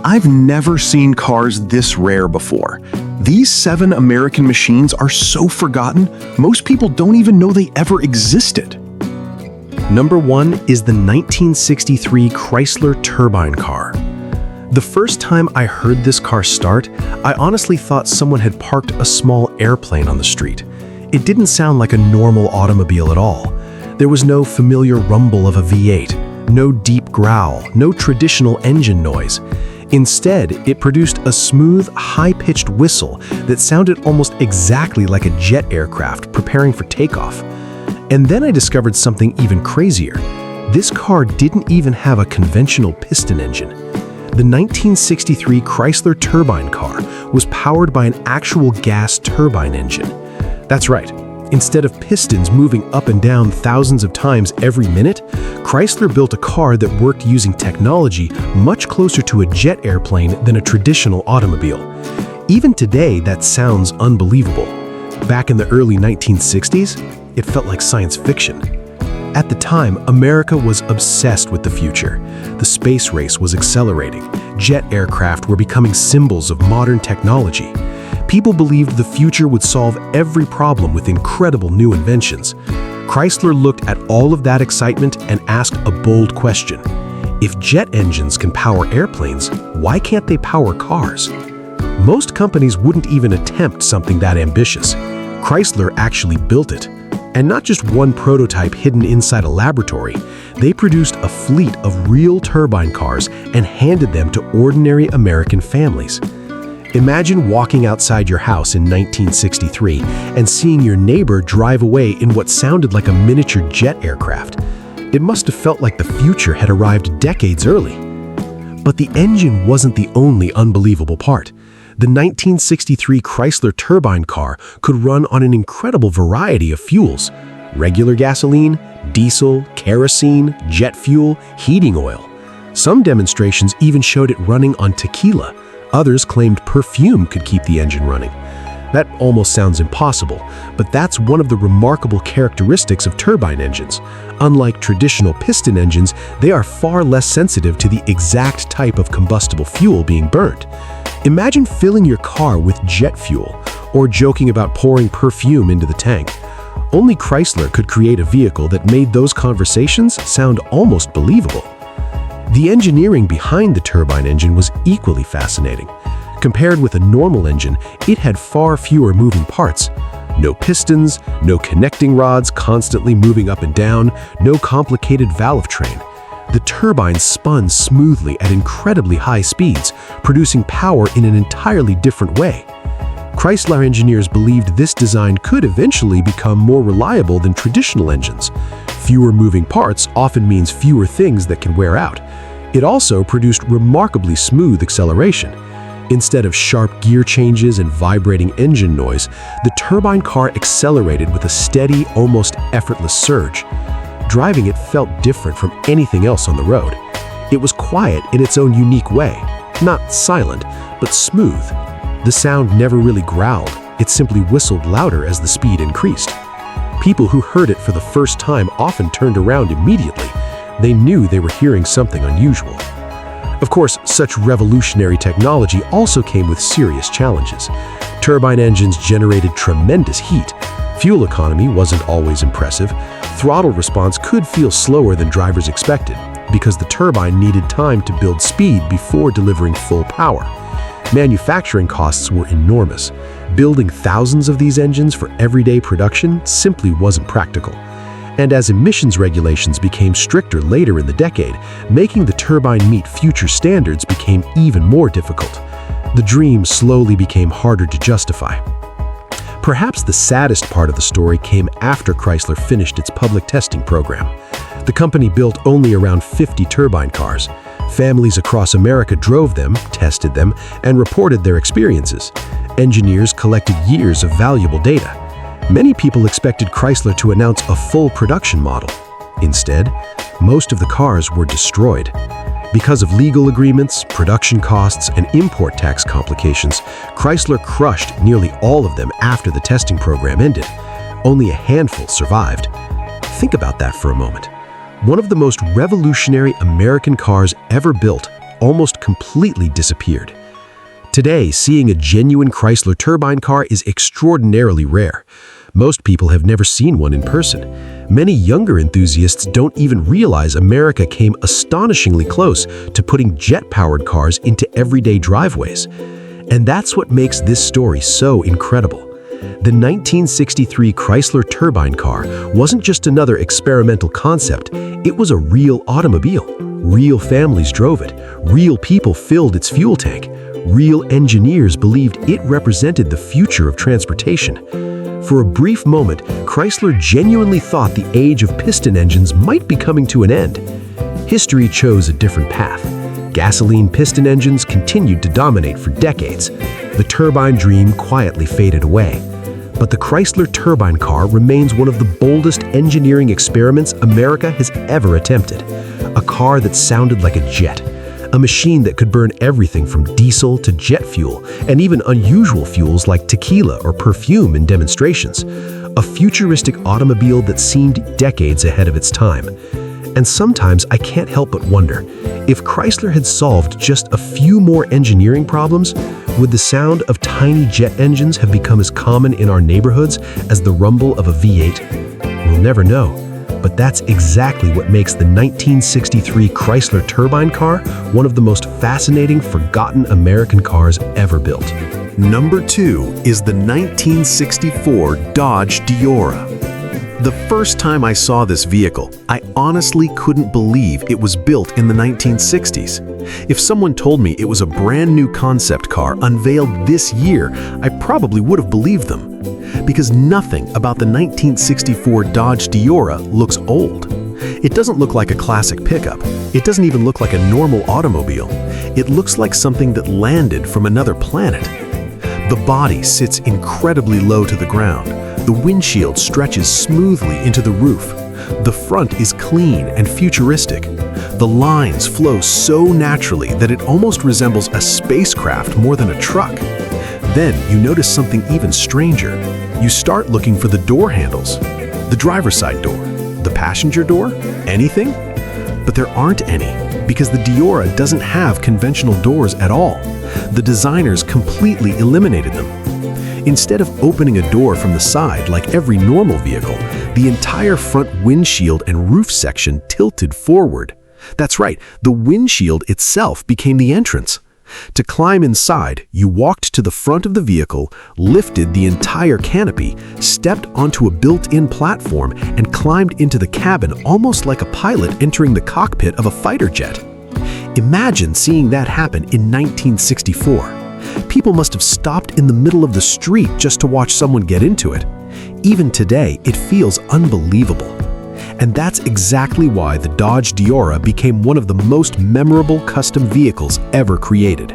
I've never seen cars this rare before. These 7 American machines are so forgotten, most people don't even know they ever existed. Number 1 is the 1963 Chrysler turbine car. The first time I heard this car start, I honestly thought someone had parked a small airplane on the street. It didn't sound like a normal automobile at all. There was no familiar rumble of a V8, no deep growl, no traditional engine noise. Instead, it produced a smooth, high-pitched whistle that sounded almost exactly like a jet aircraft preparing for takeoff. And then I discovered something even crazier. This car didn't even have a conventional piston engine. The 1963 Chrysler turbine car was powered by an actual gas turbine engine. That's right. Instead of pistons moving up and down thousands of times every minute, Chrysler built a car that worked using technology much closer to a jet airplane than a traditional automobile. Even today, that sounds unbelievable. Back in the early 1960s, it felt like science fiction. At the time, America was obsessed with the future. The space race was accelerating. Jet aircraft were becoming symbols of modern technology. People believed the future would solve every problem with incredible new inventions. Chrysler looked at all of that excitement and asked a bold question. If jet engines can power airplanes, why can't they power cars? Most companies wouldn't even attempt something that ambitious. Chrysler actually built it. And not just one prototype hidden inside a laboratory. They produced a fleet of real turbine cars and handed them to ordinary American families. Imagine walking outside your house in 1963 and seeing your neighbor drive away in what sounded like a miniature jet aircraft. It must have felt like the future had arrived decades early. But the engine wasn't the only unbelievable part. The 1963 Chrysler turbine car could run on an incredible variety of fuels: regular gasoline, diesel, kerosene, jet fuel, heating oil. Some demonstrations even showed it running on tequila. Others claimed perfume could keep the engine running. That almost sounds impossible, but that's one of the remarkable characteristics of turbine engines. Unlike traditional piston engines, they are far less sensitive to the exact type of combustible fuel being burnt. Imagine filling your car with jet fuel, or joking about pouring perfume into the tank. Only Chrysler could create a vehicle that made those conversations sound almost believable. The engineering behind the turbine engine was equally fascinating. Compared with a normal engine, it had far fewer moving parts. No pistons, no connecting rods constantly moving up and down, no complicated valve train. The turbine spun smoothly at incredibly high speeds, producing power in an entirely different way. Chrysler engineers believed this design could eventually become more reliable than traditional engines. Fewer moving parts often means fewer things that can wear out. It also produced remarkably smooth acceleration. Instead of sharp gear changes and vibrating engine noise, the turbine car accelerated with a steady, almost effortless surge. Driving it felt different from anything else on the road. It was quiet in its own unique way, not silent, but smooth. The sound never really growled, it simply whistled louder as the speed increased. People who heard it for the first time often turned around immediately. They knew they were hearing something unusual. Of course, such revolutionary technology also came with serious challenges. Turbine engines generated tremendous heat. Fuel economy wasn't always impressive. Throttle response could feel slower than drivers expected, because the turbine needed time to build speed before delivering full power. Manufacturing costs were enormous. Building thousands of these engines for everyday production simply wasn't practical. And as emissions regulations became stricter later in the decade, making the turbine meet future standards became even more difficult. The dream slowly became harder to justify. Perhaps the saddest part of the story came after Chrysler finished its public testing program. The company built only around 50 turbine cars. Families across America drove them, tested them, and reported their experiences. Engineers collected years of valuable data. Many people expected Chrysler to announce a full production model. Instead, most of the cars were destroyed. Because of legal agreements, production costs, and import tax complications, Chrysler crushed nearly all of them after the testing program ended. Only a handful survived. Think about that for a moment. One of the most revolutionary American cars ever built, almost completely disappeared. Today, seeing a genuine Chrysler turbine car is extraordinarily rare. Most people have never seen one in person. Many younger enthusiasts don't even realize America came astonishingly close to putting jet-powered cars into everyday driveways. And that's what makes this story so incredible. The 1963 Chrysler turbine car wasn't just another experimental concept, it was a real automobile. Real families drove it, real people filled its fuel tank, real engineers believed it represented the future of transportation. For a brief moment, Chrysler genuinely thought the age of piston engines might be coming to an end. History chose a different path. Gasoline piston engines continued to dominate for decades. The turbine dream quietly faded away. But the Chrysler turbine car remains one of the boldest engineering experiments America has ever attempted. A car that sounded like a jet. A machine that could burn everything from diesel to jet fuel, and even unusual fuels like tequila or perfume in demonstrations. A futuristic automobile that seemed decades ahead of its time. And sometimes I can't help but wonder, if Chrysler had solved just a few more engineering problems, would the sound of tiny jet engines have become as common in our neighborhoods as the rumble of a V8? We'll never know. But that's exactly what makes the 1963 Chrysler turbine car one of the most fascinating, forgotten American cars ever built. Number 2 is the 1964 Dodge Deora. The first time I saw this vehicle, I honestly couldn't believe it was built in the 1960s. If someone told me it was a brand new concept car unveiled this year, I probably would have believed them. Because nothing about the 1964 Dodge Deora looks old. It doesn't look like a classic pickup. It doesn't even look like a normal automobile. It looks like something that landed from another planet. The body sits incredibly low to the ground. The windshield stretches smoothly into the roof. The front is clean and futuristic. The lines flow so naturally that it almost resembles a spacecraft more than a truck. Then you notice something even stranger. You start looking for the door handles. The driver's side door, the passenger door, anything? But there aren't any, because the Deora doesn't have conventional doors at all. The designers completely eliminated them. Instead of opening a door from the side like every normal vehicle, the entire front windshield and roof section tilted forward. That's right, the windshield itself became the entrance. To climb inside, you walked to the front of the vehicle, lifted the entire canopy, stepped onto a built-in platform, and climbed into the cabin almost like a pilot entering the cockpit of a fighter jet. Imagine seeing that happen in 1964. People must have stopped in the middle of the street just to watch someone get into it. Even today, it feels unbelievable. And that's exactly why the Dodge Deora became one of the most memorable custom vehicles ever created.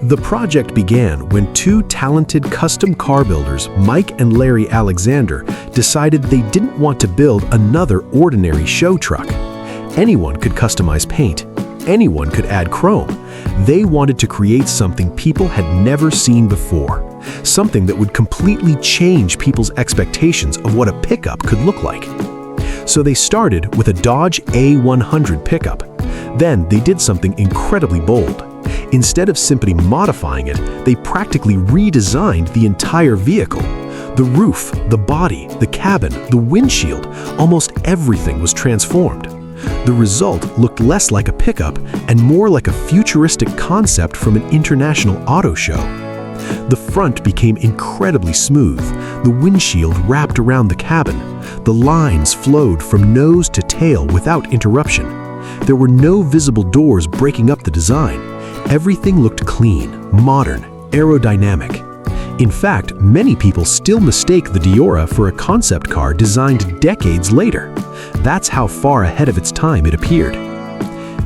The project began when two talented custom car builders, Mike and Larry Alexander, decided they didn't want to build another ordinary show truck. Anyone could customize paint. Anyone could add chrome. They wanted to create something people had never seen before. Something that would completely change people's expectations of what a pickup could look like. So they started with a Dodge A100 pickup. Then they did something incredibly bold. Instead of simply modifying it, they practically redesigned the entire vehicle. The roof, the body, the cabin, the windshield, almost everything was transformed. The result looked less like a pickup and more like a futuristic concept from an international auto show. The front became incredibly smooth. The windshield wrapped around the cabin. The lines flowed from nose to tail without interruption. There were no visible doors breaking up the design. Everything looked clean, modern, aerodynamic. In fact, many people still mistake the Deora for a concept car designed decades later. That's how far ahead of its time it appeared.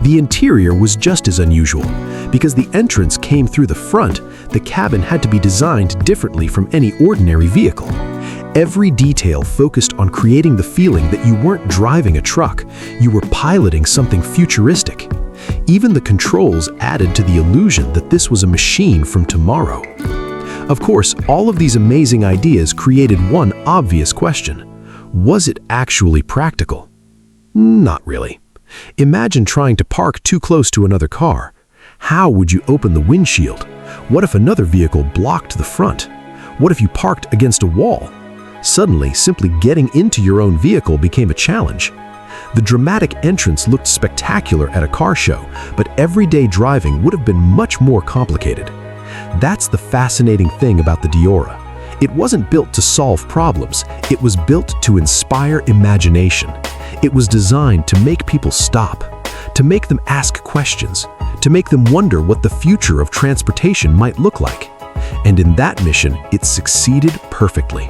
The interior was just as unusual. Because the entrance came through the front, the cabin had to be designed differently from any ordinary vehicle. Every detail focused on creating the feeling that you weren't driving a truck, you were piloting something futuristic. Even the controls added to the illusion that this was a machine from tomorrow. Of course, all of these amazing ideas created one obvious question. Was it actually practical? Not really. Imagine trying to park too close to another car. How would you open the windshield? What if another vehicle blocked the front? What if you parked against a wall? Suddenly, simply getting into your own vehicle became a challenge. The dramatic entrance looked spectacular at a car show, but everyday driving would have been much more complicated. That's the fascinating thing about the Deora. It wasn't built to solve problems, it was built to inspire imagination. It was designed to make people stop, to make them ask questions, to make them wonder what the future of transportation might look like. And in that mission, it succeeded perfectly.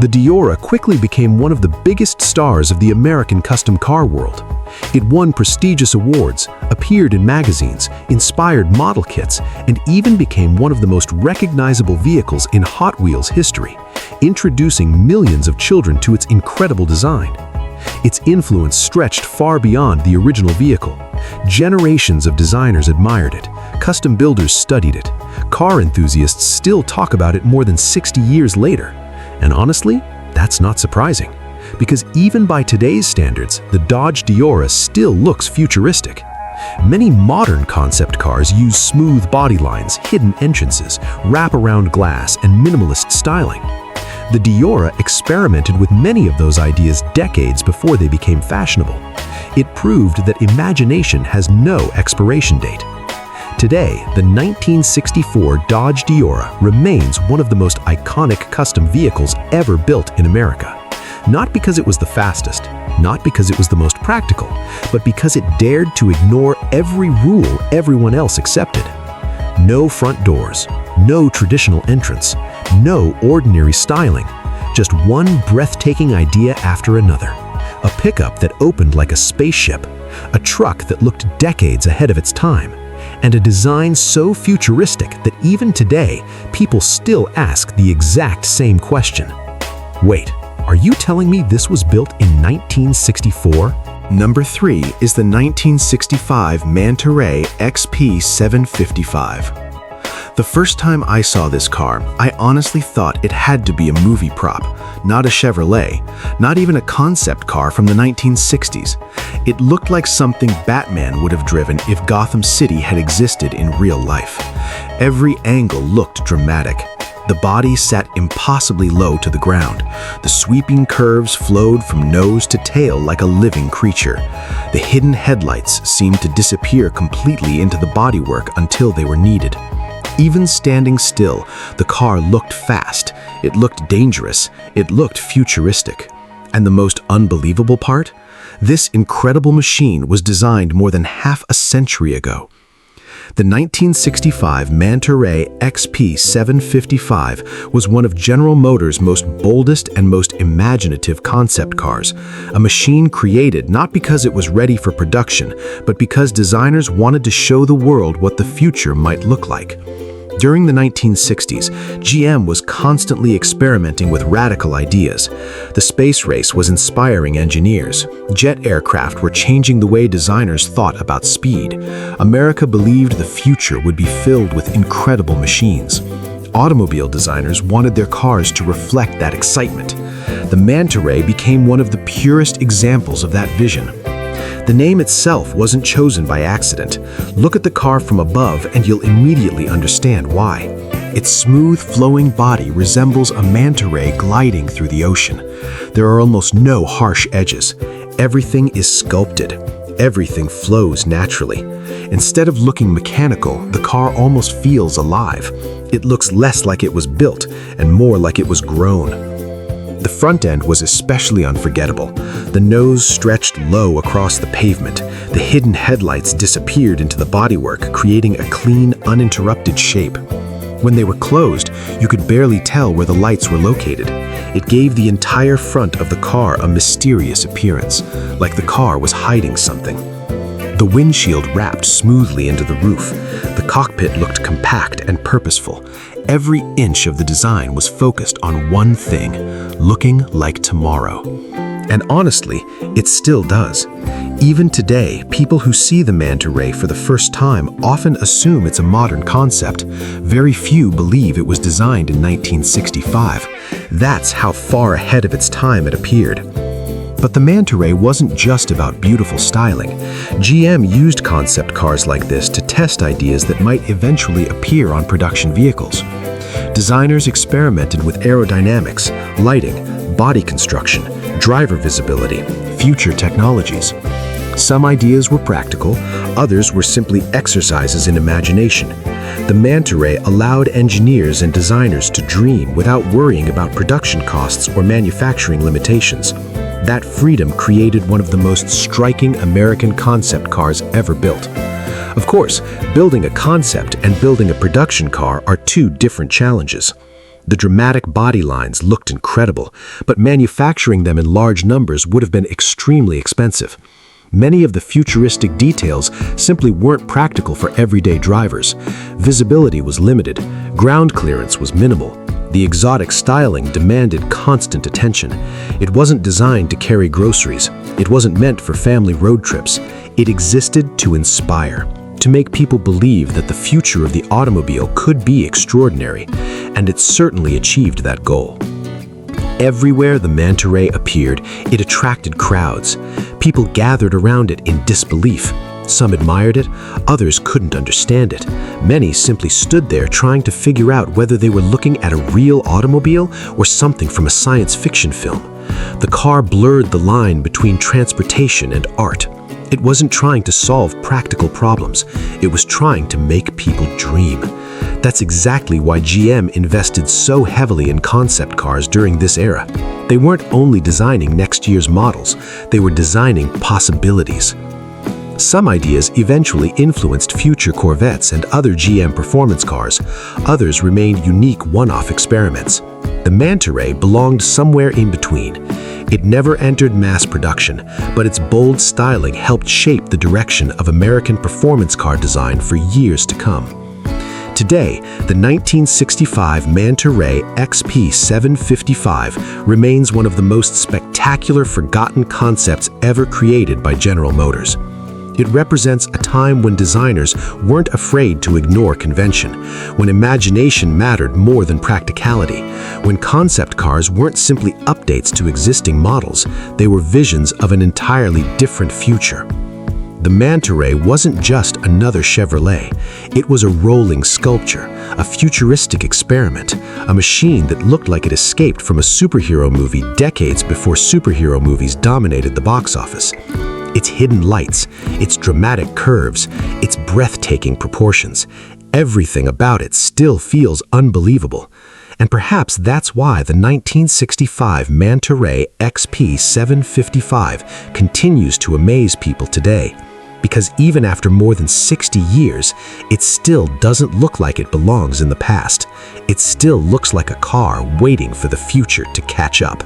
The Deora quickly became one of the biggest stars of the American custom car world. It won prestigious awards, appeared in magazines, inspired model kits, and even became one of the most recognizable vehicles in Hot Wheels history, introducing millions of children to its incredible design. Its influence stretched far beyond the original vehicle. Generations of designers admired it, custom builders studied it, car enthusiasts still talk about it more than 60 years later. And honestly, that's not surprising, because even by today's standards, the Dodge Deora still looks futuristic. Many modern concept cars use smooth body lines, hidden entrances, wraparound glass, and minimalist styling. The Deora experimented with many of those ideas decades before they became fashionable. It proved that imagination has no expiration date. Today, the 1964 Dodge Deora remains one of the most iconic custom vehicles ever built in America. Not because it was the fastest, not because it was the most practical, but because it dared to ignore every rule everyone else accepted. No front doors, no traditional entrance, no ordinary styling, just one breathtaking idea after another. A pickup that opened like a spaceship, a truck that looked decades ahead of its time, and a design so futuristic that even today, people still ask the exact same question. Wait, are you telling me this was built in 1964? Number 3 is the 1965 Manta XP5. The first time I saw this car, I honestly thought it had to be a movie prop, not a Chevrolet, not even a concept car from the 1960s. It looked like something Batman would have driven if Gotham City had existed in real life. Every angle looked dramatic. The body sat impossibly low to the ground. The sweeping curves flowed from nose to tail like a living creature. The hidden headlights seemed to disappear completely into the bodywork until they were needed. Even standing still, the car looked fast, it looked dangerous, it looked futuristic. And the most unbelievable part? This incredible machine was designed more than half a century ago. The 1965 Manta XP5 was one of General Motors' most boldest and most imaginative concept cars, a machine created not because it was ready for production, but because designers wanted to show the world what the future might look like. During the 1960s, GM was constantly experimenting with radical ideas. The space race was inspiring engineers. Jet aircraft were changing the way designers thought about speed. America believed the future would be filled with incredible machines. Automobile designers wanted their cars to reflect that excitement. The Manta became one of the purest examples of that vision. The name itself wasn't chosen by accident. Look at the car from above and you'll immediately understand why. Its smooth, flowing body resembles a manta ray gliding through the ocean. There are almost no harsh edges. Everything is sculpted. Everything flows naturally. Instead of looking mechanical, the car almost feels alive. It looks less like it was built and more like it was grown. The front end was especially unforgettable. The nose stretched low across the pavement. The hidden headlights disappeared into the bodywork, creating a clean, uninterrupted shape. When they were closed, you could barely tell where the lights were located. It gave the entire front of the car a mysterious appearance, like the car was hiding something. The windshield wrapped smoothly into the roof. The cockpit looked compact and purposeful. Every inch of the design was focused on one thing, looking like tomorrow. And honestly, it still does. Even today, people who see the Manta Ray for the first time often assume it's a modern concept. Very few believe it was designed in 1965. That's how far ahead of its time it appeared. But the Manta Ray wasn't just about beautiful styling. GM used concept cars like this to test ideas that might eventually appear on production vehicles. Designers experimented with aerodynamics, lighting, body construction, driver visibility, future technologies. Some ideas were practical, others were simply exercises in imagination. The Manta Ray allowed engineers and designers to dream without worrying about production costs or manufacturing limitations. That freedom created one of the most striking American concept cars ever built. Of course, building a concept and building a production car are two different challenges. The dramatic body lines looked incredible, but manufacturing them in large numbers would have been extremely expensive. Many of the futuristic details simply weren't practical for everyday drivers. Visibility was limited, ground clearance was minimal. The exotic styling demanded constant attention. It wasn't designed to carry groceries. It wasn't meant for family road trips. It existed to inspire, to make people believe that the future of the automobile could be extraordinary, and it certainly achieved that goal. Everywhere the Manta Ray appeared, it attracted crowds. People gathered around it in disbelief. Some admired it, others couldn't understand it. Many simply stood there trying to figure out whether they were looking at a real automobile or something from a science fiction film. The car blurred the line between transportation and art. It wasn't trying to solve practical problems. It was trying to make people dream. That's exactly why GM invested so heavily in concept cars during this era. They weren't only designing next year's models, they were designing possibilities. Some ideas eventually influenced future Corvettes and other GM performance cars. Others remained unique one-off experiments. The Manta Ray belonged somewhere in between. It never entered mass production, but its bold styling helped shape the direction of American performance car design for years to come. Today, the 1965 Manta Ray XP5 remains one of the most spectacular forgotten concepts ever created by General Motors. It represents a time when designers weren't afraid to ignore convention, when imagination mattered more than practicality, when concept cars weren't simply updates to existing models, they were visions of an entirely different future. The Manta Ray wasn't just another Chevrolet. It was a rolling sculpture, a futuristic experiment, a machine that looked like it escaped from a superhero movie decades before superhero movies dominated the box office. Its hidden lights, its dramatic curves, its breathtaking proportions, everything about it still feels unbelievable. And perhaps that's why the 1965 Manta Ray XP5 continues to amaze people today. Because even after more than 60 years, it still doesn't look like it belongs in the past. It still looks like a car waiting for the future to catch up.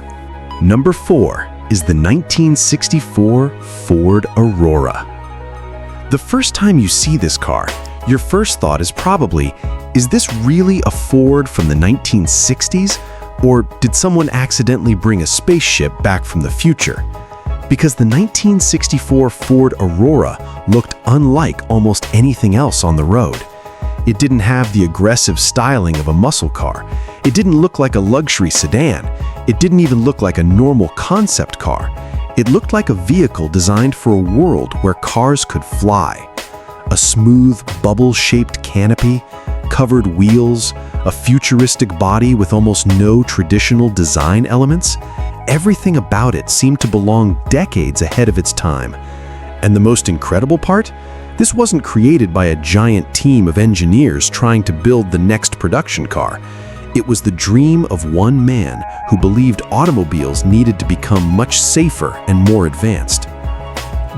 Number 4 is the 1964 Ford Aurora. The first time you see this car, your first thought is probably, is this really a Ford from the 1960s? Or did someone accidentally bring a spaceship back from the future? Because the 1964 Ford Aurora looked unlike almost anything else on the road. It didn't have the aggressive styling of a muscle car. It didn't look like a luxury sedan. It didn't even look like a normal concept car. It looked like a vehicle designed for a world where cars could fly. A smooth, bubble-shaped canopy, covered wheels, a futuristic body with almost no traditional design elements. Everything about it seemed to belong decades ahead of its time. And the most incredible part? This wasn't created by a giant team of engineers trying to build the next production car. It was the dream of one man who believed automobiles needed to become much safer and more advanced.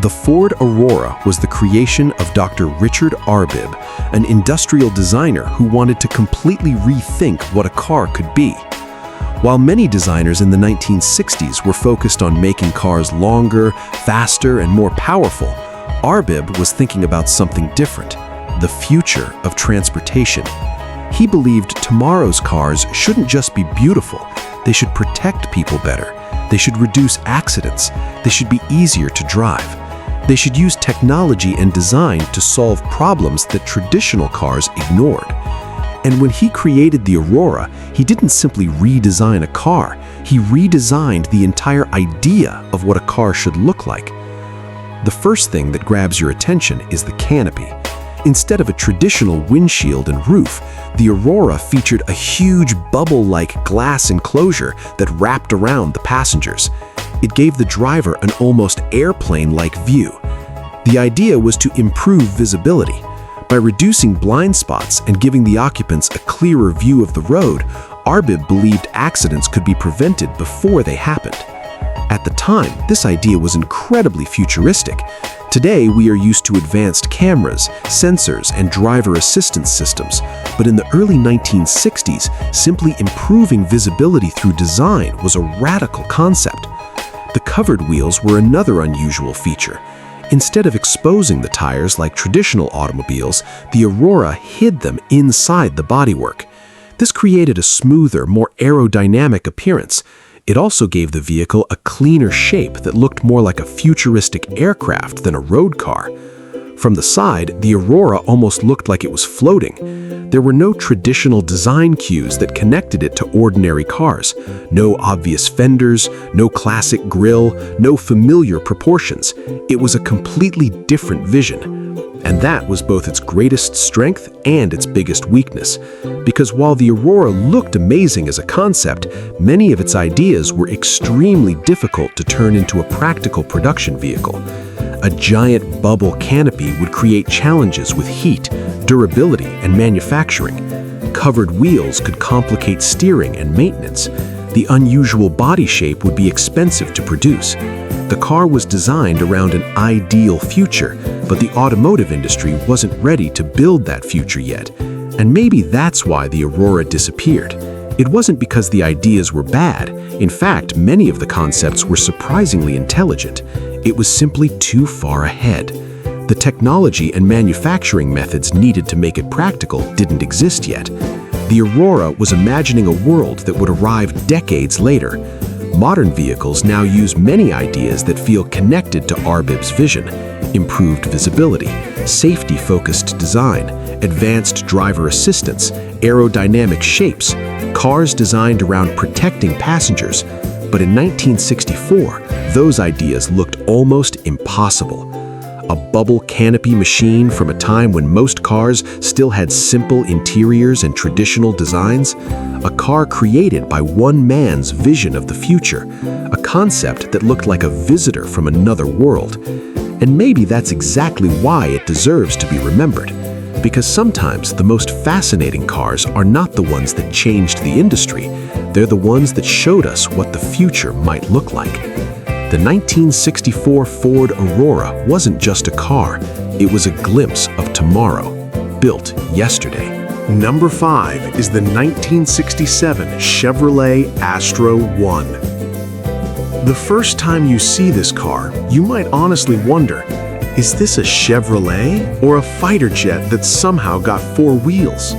The Ford Aurora was the creation of Dr. Richard Arbib, an industrial designer who wanted to completely rethink what a car could be. While many designers in the 1960s were focused on making cars longer, faster, and more powerful, Arbib was thinking about something different, the future of transportation. He believed tomorrow's cars shouldn't just be beautiful, they should protect people better. They should reduce accidents. They should be easier to drive. They should use technology and design to solve problems that traditional cars ignored. And when he created the Aurora, he didn't simply redesign a car, he redesigned the entire idea of what a car should look like. The first thing that grabs your attention is the canopy. Instead of a traditional windshield and roof, the Aurora featured a huge bubble-like glass enclosure that wrapped around the passengers. It gave the driver an almost airplane-like view. The idea was to improve visibility. By reducing blind spots and giving the occupants a clearer view of the road, Arbib believed accidents could be prevented before they happened. At the time, this idea was incredibly futuristic. Today, we are used to advanced cameras, sensors, and driver assistance systems, but in the early 1960s, simply improving visibility through design was a radical concept. The covered wheels were another unusual feature. Instead of exposing the tires like traditional automobiles, the Aurora hid them inside the bodywork. This created a smoother, more aerodynamic appearance. It also gave the vehicle a cleaner shape that looked more like a futuristic aircraft than a road car. From the side, the Aurora almost looked like it was floating. There were no traditional design cues that connected it to ordinary cars. No obvious fenders, no classic grille, no familiar proportions. It was a completely different vision. And that was both its greatest strength and its biggest weakness. Because while the Aurora looked amazing as a concept, many of its ideas were extremely difficult to turn into a practical production vehicle. A giant bubble canopy would create challenges with heat, durability, and manufacturing. Covered wheels could complicate steering and maintenance. The unusual body shape would be expensive to produce. The car was designed around an ideal future, but the automotive industry wasn't ready to build that future yet. And maybe that's why the Aurora disappeared. It wasn't because the ideas were bad. In fact, many of the concepts were surprisingly intelligent. It was simply too far ahead. The technology and manufacturing methods needed to make it practical didn't exist yet. The Aurora was imagining a world that would arrive decades later. Modern vehicles now use many ideas that feel connected to Arbib's vision: improved visibility, safety-focused design, advanced driver assistance, aerodynamic shapes, cars designed around protecting passengers. But in 1964, those ideas looked almost impossible. A bubble canopy machine from a time when most cars still had simple interiors and traditional designs. A car created by one man's vision of the future. A concept that looked like a visitor from another world. And maybe that's exactly why it deserves to be remembered. Because sometimes the most fascinating cars are not the ones that changed the industry. They're the ones that showed us what the future might look like. The 1964 Ford Aurora wasn't just a car, it was a glimpse of tomorrow, built yesterday. Number 5 is the 1967 Chevrolet Astro 1. The first time you see this car, you might honestly wonder, is this a Chevrolet or a fighter jet that somehow got 4 wheels?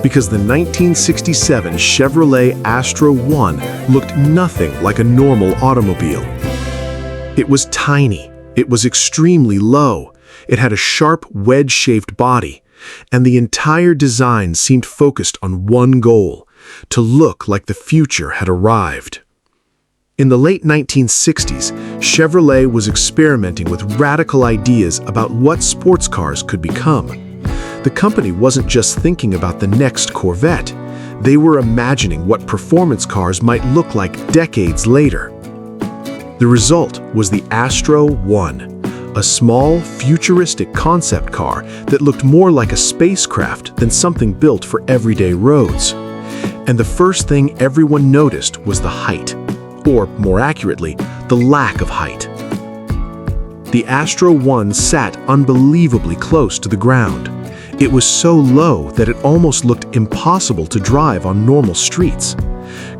Because the 1967 Chevrolet Astro 1 looked nothing like a normal automobile. It was tiny, it was extremely low, it had a sharp wedge-shaped body, and the entire design seemed focused on one goal: to look like the future had arrived. In the late 1960s, Chevrolet was experimenting with radical ideas about what sports cars could become. The company wasn't just thinking about the next Corvette, they were imagining what performance cars might look like decades later. The result was the Astro 1, a small, futuristic concept car that looked more like a spacecraft than something built for everyday roads. And the first thing everyone noticed was the height, or more accurately, the lack of height. The Astro 1 sat unbelievably close to the ground. It was so low that it almost looked impossible to drive on normal streets.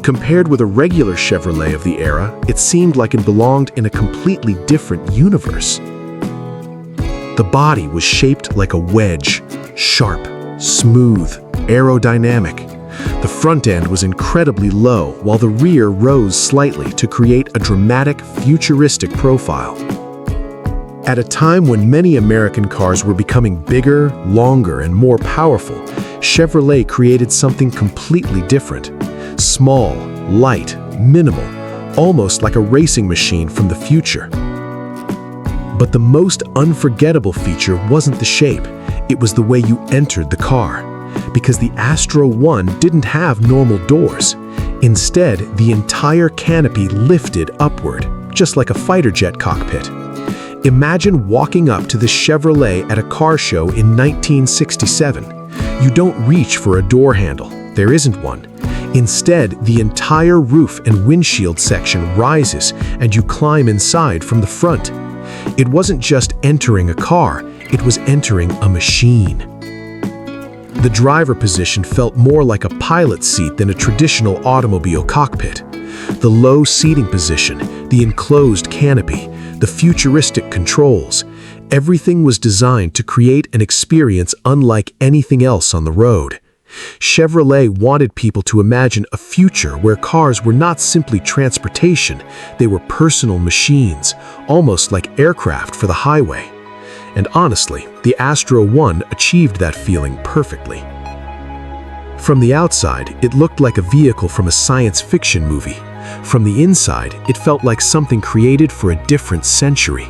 Compared with a regular Chevrolet of the era, it seemed like it belonged in a completely different universe. The body was shaped like a wedge, sharp, smooth, aerodynamic. The front end was incredibly low, while the rear rose slightly to create a dramatic, futuristic profile. At a time when many American cars were becoming bigger, longer, and more powerful, Chevrolet created something completely different. Small, light, minimal, almost like a racing machine from the future. But the most unforgettable feature wasn't the shape, it was the way you entered the car. Because the Astro 1 didn't have normal doors. Instead, the entire canopy lifted upward, just like a fighter jet cockpit. Imagine walking up to the Chevrolet at a car show in 1967. You don't reach for a door handle, there isn't one. Instead, the entire roof and windshield section rises and you climb inside from the front. It wasn't just entering a car, it was entering a machine. The driver position felt more like a pilot's seat than a traditional automobile cockpit. The low seating position, the enclosed canopy, the futuristic controls, everything was designed to create an experience unlike anything else on the road. Chevrolet wanted people to imagine a future where cars were not simply transportation, they were personal machines, almost like aircraft for the highway. And honestly, the Astro 1 achieved that feeling perfectly. From the outside, it looked like a vehicle from a science fiction movie. From the inside, it felt like something created for a different century.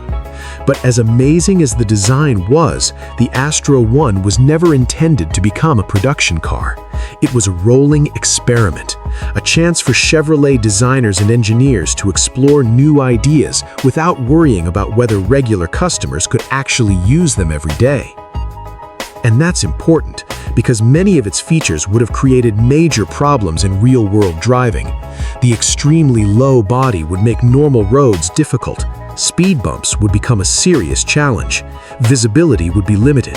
But as amazing as the design was, the Astro 1 was never intended to become a production car. It was a rolling experiment, a chance for Chevrolet designers and engineers to explore new ideas without worrying about whether regular customers could actually use them every day. And that's important, because many of its features would have created major problems in real-world driving. The extremely low body would make normal roads difficult. Speed bumps would become a serious challenge. Visibility would be limited.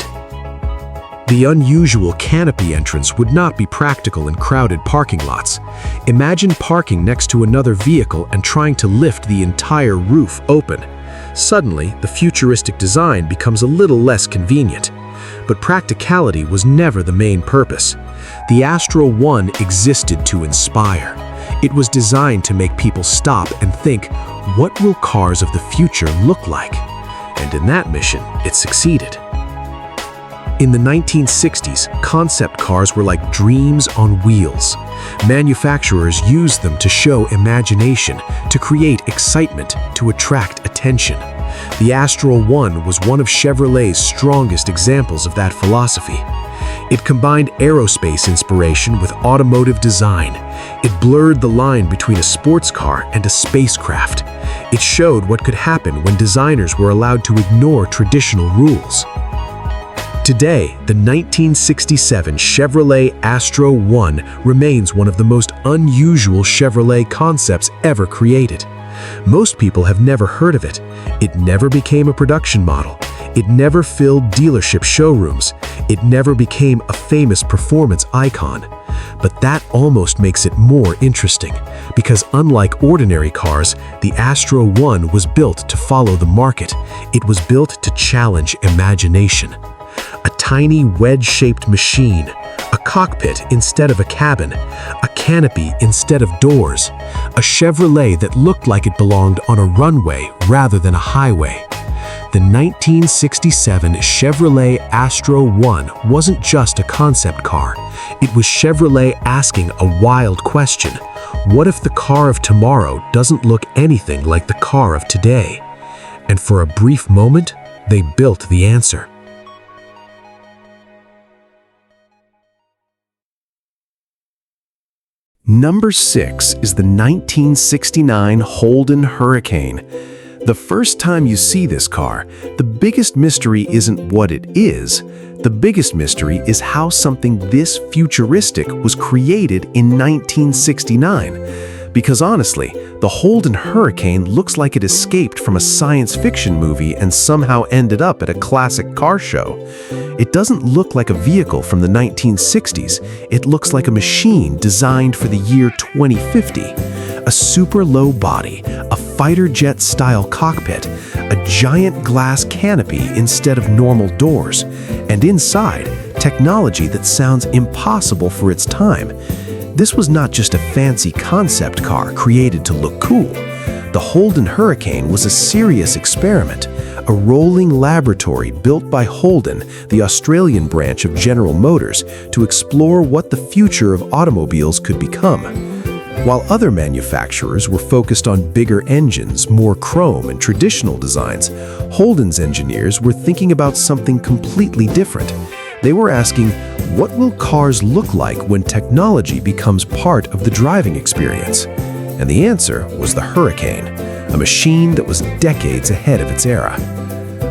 The unusual canopy entrance would not be practical in crowded parking lots. Imagine parking next to another vehicle and trying to lift the entire roof open. Suddenly, the futuristic design becomes a little less convenient. But practicality was never the main purpose. The Astro 1 existed to inspire. It was designed to make people stop and think, what will cars of the future look like? And in that mission, it succeeded. In the 1960s, concept cars were like dreams on wheels. Manufacturers used them to show imagination, to create excitement, to attract attention. The Astro 1 was one of Chevrolet's strongest examples of that philosophy. It combined aerospace inspiration with automotive design. It blurred the line between a sports car and a spacecraft. It showed what could happen when designers were allowed to ignore traditional rules. Today, the 1967 Chevrolet Astro 1 remains one of the most unusual Chevrolet concepts ever created. Most people have never heard of it. It never became a production model. It never filled dealership showrooms. It never became a famous performance icon. But that almost makes it more interesting, because unlike ordinary cars, the Astro 1 was built to follow the market. It was built to challenge imagination. A tiny wedge-shaped machine, a cockpit instead of a cabin, a canopy instead of doors, a Chevrolet that looked like it belonged on a runway rather than a highway. The 1967 Chevrolet Astro 1 wasn't just a concept car. It was Chevrolet asking a wild question. What if the car of tomorrow doesn't look anything like the car of today? And for a brief moment, they built the answer. Number 6 is the 1969 Holden Hurricane. The first time you see this car, the biggest mystery isn't what it is. The biggest mystery is how something this futuristic was created in 1969. Because honestly, the Holden Hurricane looks like it escaped from a science fiction movie and somehow ended up at a classic car show. It doesn't look like a vehicle from the 1960s. It looks like a machine designed for the year 2050. A super low body, a fighter jet style cockpit, a giant glass canopy instead of normal doors, and inside, technology that sounds impossible for its time. This was not just a fancy concept car created to look cool. The Holden Hurricane was a serious experiment, a rolling laboratory built by Holden, the Australian branch of General Motors, to explore what the future of automobiles could become. While other manufacturers were focused on bigger engines, more chrome, and traditional designs, Holden's engineers were thinking about something completely different. They were asking, what will cars look like when technology becomes part of the driving experience? And the answer was the Hurricane, a machine that was decades ahead of its era.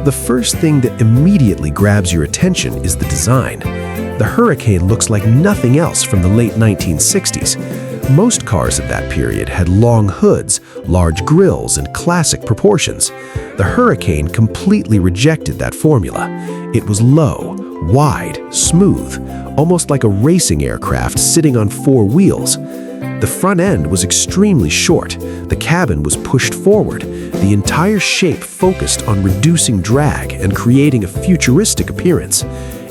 The first thing that immediately grabs your attention is the design. The Hurricane looks like nothing else from the late 1960s. Most cars of that period had long hoods, large grills, and classic proportions. The Hurricane completely rejected that formula. It was low, wide, smooth, almost like a racing aircraft sitting on four wheels. The front end was extremely short. The cabin was pushed forward. The entire shape focused on reducing drag and creating a futuristic appearance.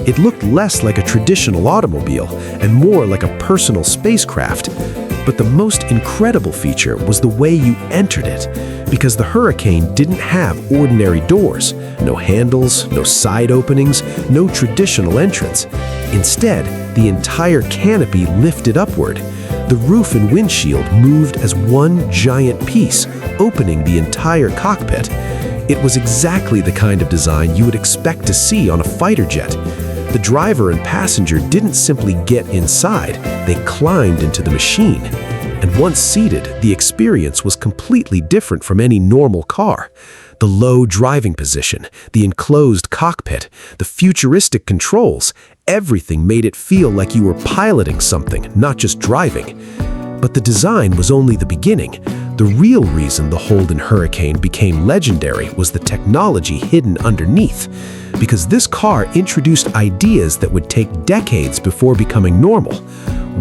It looked less like a traditional automobile and more like a personal spacecraft. But the most incredible feature was the way you entered it, because the Hurricane didn't have ordinary doors, no handles, no side openings, no traditional entrance. Instead, the entire canopy lifted upward. The roof and windshield moved as one giant piece, opening the entire cockpit. It was exactly the kind of design you would expect to see on a fighter jet. The driver and passenger didn't simply get inside, they climbed into the machine. And once seated, the experience was completely different from any normal car. The low driving position, the enclosed cockpit, the futuristic controls, everything made it feel like you were piloting something, not just driving. But the design was only the beginning. The real reason the Holden Hurricane became legendary was the technology hidden underneath. Because this car introduced ideas that would take decades before becoming normal.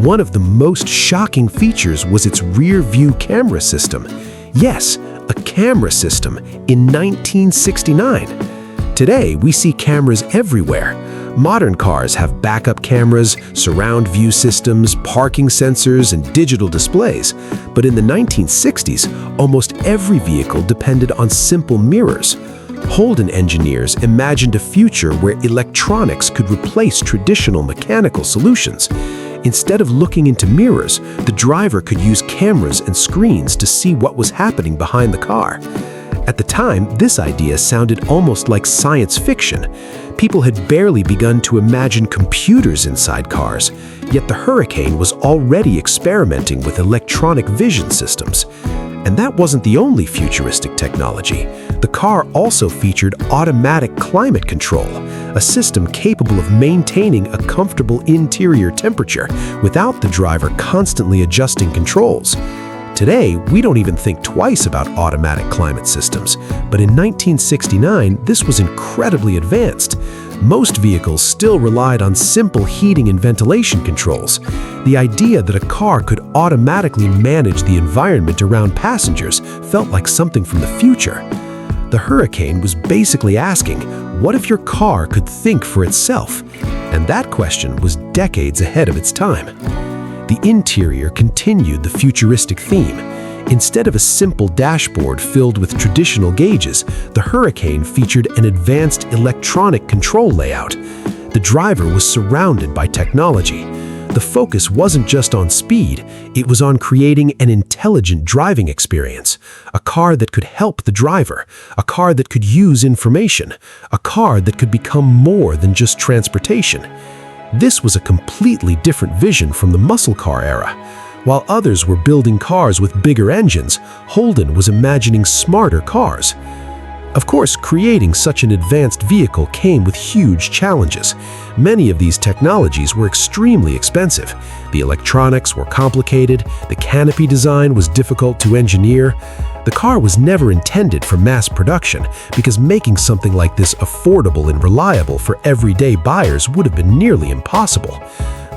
One of the most shocking features was its rear-view camera system. Yes, a camera system in 1969. Today, we see cameras everywhere. Modern cars have backup cameras, surround view systems, parking sensors, and digital displays. But in the 1960s, almost every vehicle depended on simple mirrors. Holden engineers imagined a future where electronics could replace traditional mechanical solutions. Instead of looking into mirrors, the driver could use cameras and screens to see what was happening behind the car. At the time, this idea sounded almost like science fiction. People had barely begun to imagine computers inside cars, yet the Hurricane was already experimenting with electronic vision systems. And that wasn't the only futuristic technology. The car also featured automatic climate control, a system capable of maintaining a comfortable interior temperature without the driver constantly adjusting controls. Today, we don't even think twice about automatic climate systems, but in 1969, this was incredibly advanced. Most vehicles still relied on simple heating and ventilation controls. The idea that a car could automatically manage the environment around passengers felt like something from the future. The Hurricane was basically asking, what if your car could think for itself? And that question was decades ahead of its time. The interior continued the futuristic theme. Instead of a simple dashboard filled with traditional gauges, the Hurricane featured an advanced electronic control layout. The driver was surrounded by technology. The focus wasn't just on speed, it was on creating an intelligent driving experience. A car that could help the driver, a car that could use information, a car that could become more than just transportation. This was a completely different vision from the muscle car era. While others were building cars with bigger engines, Holden was imagining smarter cars. Of course, creating such an advanced vehicle came with huge challenges. Many of these technologies were extremely expensive. The electronics were complicated, the canopy design was difficult to engineer. The car was never intended for mass production because making something like this affordable and reliable for everyday buyers would have been nearly impossible.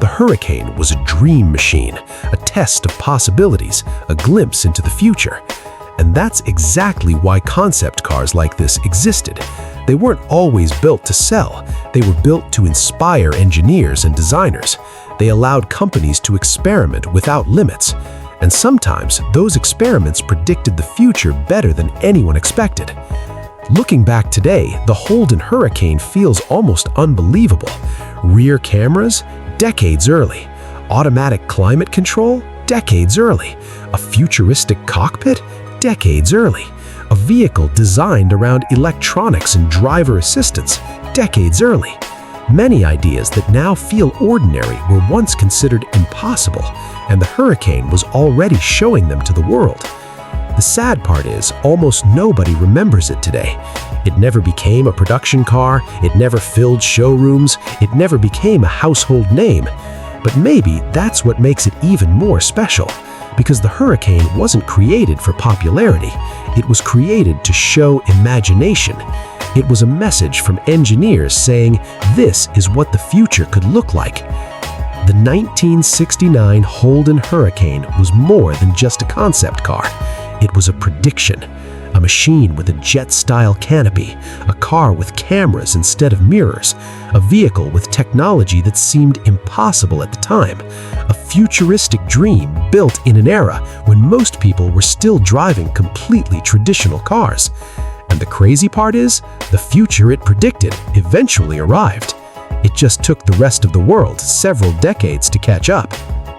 The Hurricane was a dream machine, a test of possibilities, a glimpse into the future. And that's exactly why concept cars like this existed. They weren't always built to sell. They were built to inspire engineers and designers. They allowed companies to experiment without limits. And sometimes those experiments predicted the future better than anyone expected. Looking back today, the Holden Hurricane feels almost unbelievable. Rear cameras? Decades early. Automatic climate control? Decades early. A futuristic cockpit? Decades early. A vehicle designed around electronics and driver assistance? Decades early. Many ideas that now feel ordinary were once considered impossible, and the Hurricane was already showing them to the world. The sad part is, almost nobody remembers it today. It never became a production car, it never filled showrooms, it never became a household name. But maybe that's what makes it even more special, because the Hurricane wasn't created for popularity, it was created to show imagination. It was a message from engineers saying this is what the future could look like. The 1969 Holden Hurricane was more than just a concept car. It was a prediction, a machine with a jet-style canopy, a car with cameras instead of mirrors, a vehicle with technology that seemed impossible at the time, a futuristic dream built in an era when most people were still driving completely traditional cars. And the crazy part is, the future it predicted eventually arrived. It just took the rest of the world several decades to catch up.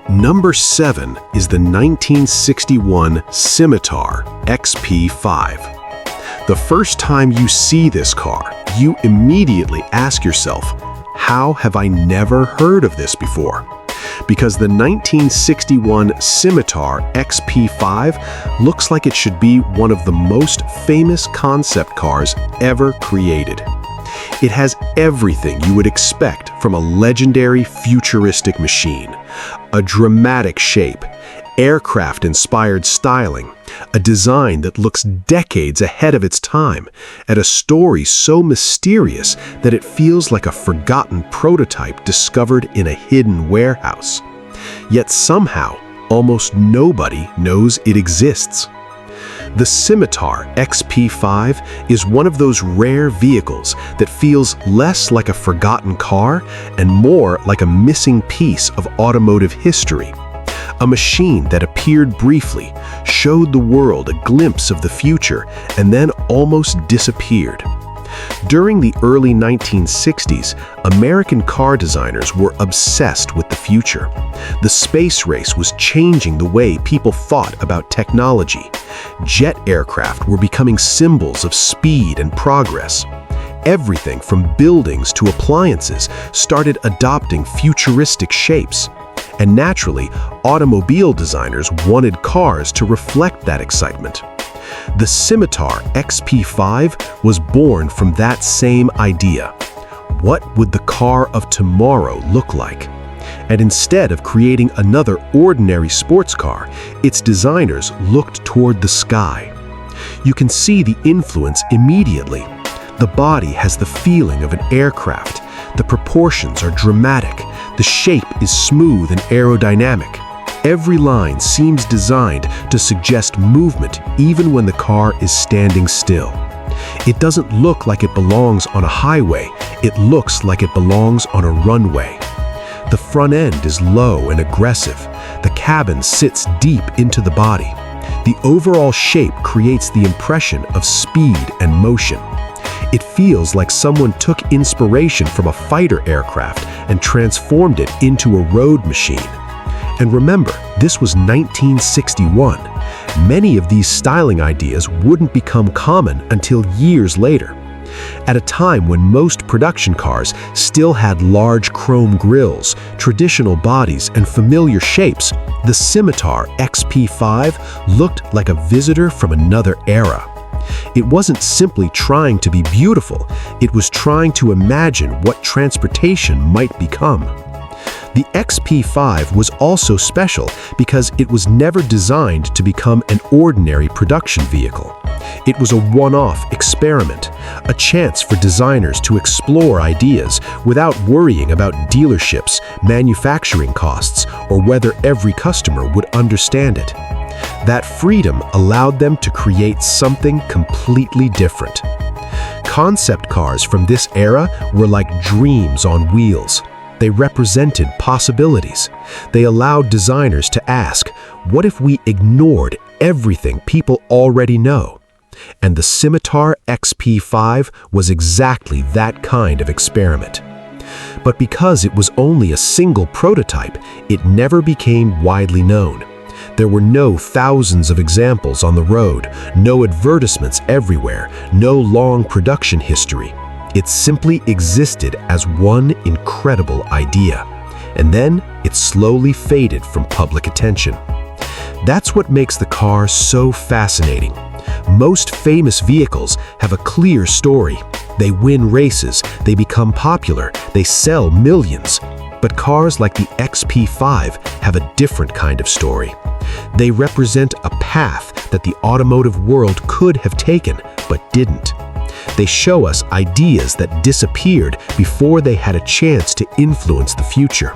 Number 7 is the 1961 Scimitar XP5. The first time you see this car, you immediately ask yourself, how have I never heard of this before? Because the 1961 Scimitar XP5 looks like it should be one of the most famous concept cars ever created. It has everything you would expect from a legendary futuristic machine. A dramatic shape, aircraft-inspired styling, a design that looks decades ahead of its time, and a story so mysterious that it feels like a forgotten prototype discovered in a hidden warehouse. Yet somehow, almost nobody knows it exists. The Scimitar XP5 is one of those rare vehicles that feels less like a forgotten car and more like a missing piece of automotive history. A machine that appeared briefly, showed the world a glimpse of the future, and then almost disappeared. During the early 1960s, American car designers were obsessed with the future. The space race was changing the way people thought about technology. Jet aircraft were becoming symbols of speed and progress. Everything from buildings to appliances started adopting futuristic shapes. And naturally, automobile designers wanted cars to reflect that excitement. The Scimitar XP5 was born from that same idea. What would the car of tomorrow look like? And instead of creating another ordinary sports car, its designers looked toward the sky. You can see the influence immediately. The body has the feeling of an aircraft. The proportions are dramatic. The shape is smooth and aerodynamic. Every line seems designed to suggest movement even when the car is standing still. It doesn't look like it belongs on a highway, it looks like it belongs on a runway. The front end is low and aggressive. The cabin sits deep into the body. The overall shape creates the impression of speed and motion. It feels like someone took inspiration from a fighter aircraft and transformed it into a road machine. And remember, this was 1961. Many of these styling ideas wouldn't become common until years later. At a time when most production cars still had large chrome grills, traditional bodies, and familiar shapes, the Scimitar XP5 looked like a visitor from another era. It wasn't simply trying to be beautiful, it was trying to imagine what transportation might become. The XP5 was also special because it was never designed to become an ordinary production vehicle. It was a one-off experiment, a chance for designers to explore ideas without worrying about dealerships, manufacturing costs, or whether every customer would understand it. That freedom allowed them to create something completely different. Concept cars from this era were like dreams on wheels. They represented possibilities. They allowed designers to ask, what if we ignored everything people already know? And the Scimitar XP5 was exactly that kind of experiment. But because it was only a single prototype, it never became widely known. There were no thousands of examples on the road, no advertisements everywhere, no long production history. It simply existed as one incredible idea. And then it slowly faded from public attention. That's what makes the car so fascinating. Most famous vehicles have a clear story. They win races, they become popular, they sell millions. But cars like the XP5 have a different kind of story. They represent a path that the automotive world could have taken, but didn't. They show us ideas that disappeared before they had a chance to influence the future.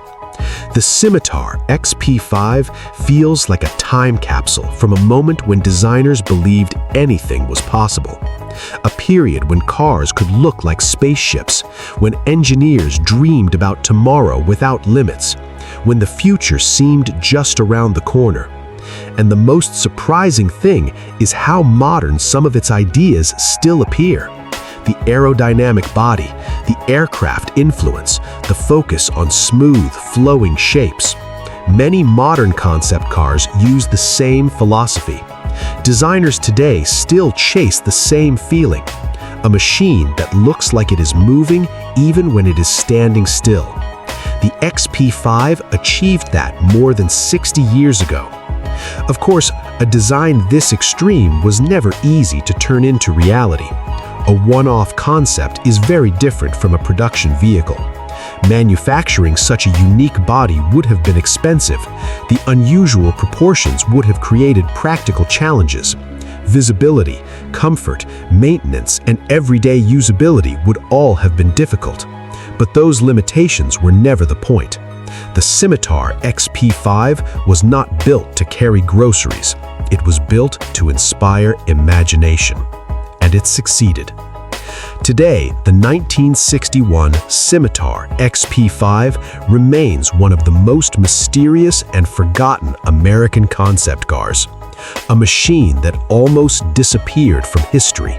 The Scimitar XP5 feels like a time capsule from a moment when designers believed anything was possible. A period when cars could look like spaceships, when engineers dreamed about tomorrow without limits, when the future seemed just around the corner. And the most surprising thing is how modern some of its ideas still appear. The aerodynamic body, the aircraft influence, the focus on smooth, flowing shapes. Many modern concept cars use the same philosophy. Designers today still chase the same feeling, a machine that looks like it is moving even when it is standing still. The XP5 achieved that more than 60 years ago. Of course, a design this extreme was never easy to turn into reality. A one-off concept is very different from a production vehicle. Manufacturing such a unique body would have been expensive. The unusual proportions would have created practical challenges. Visibility, comfort, maintenance, and everyday usability would all have been difficult. But those limitations were never the point. The Scimitar XP5 was not built to carry groceries. It was built to inspire imagination. And it succeeded. Today, the 1961 Scimitar XP5 remains one of the most mysterious and forgotten American concept cars. A machine that almost disappeared from history.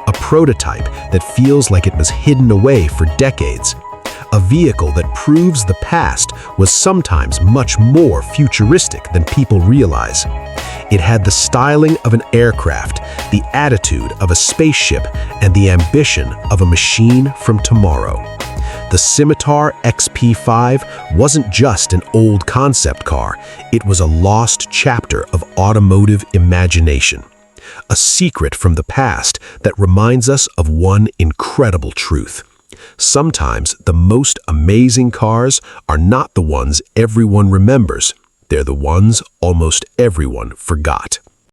A prototype that feels like it was hidden away for decades. A vehicle that proves the past was sometimes much more futuristic than people realize. It had the styling of an aircraft, the attitude of a spaceship, and the ambition of a machine from tomorrow. The Scimitar XP5 wasn't just an old concept car, it was a lost chapter of automotive imagination. A secret from the past that reminds us of one incredible truth. Sometimes the most amazing cars are not the ones everyone remembers. They're the ones almost everyone forgot.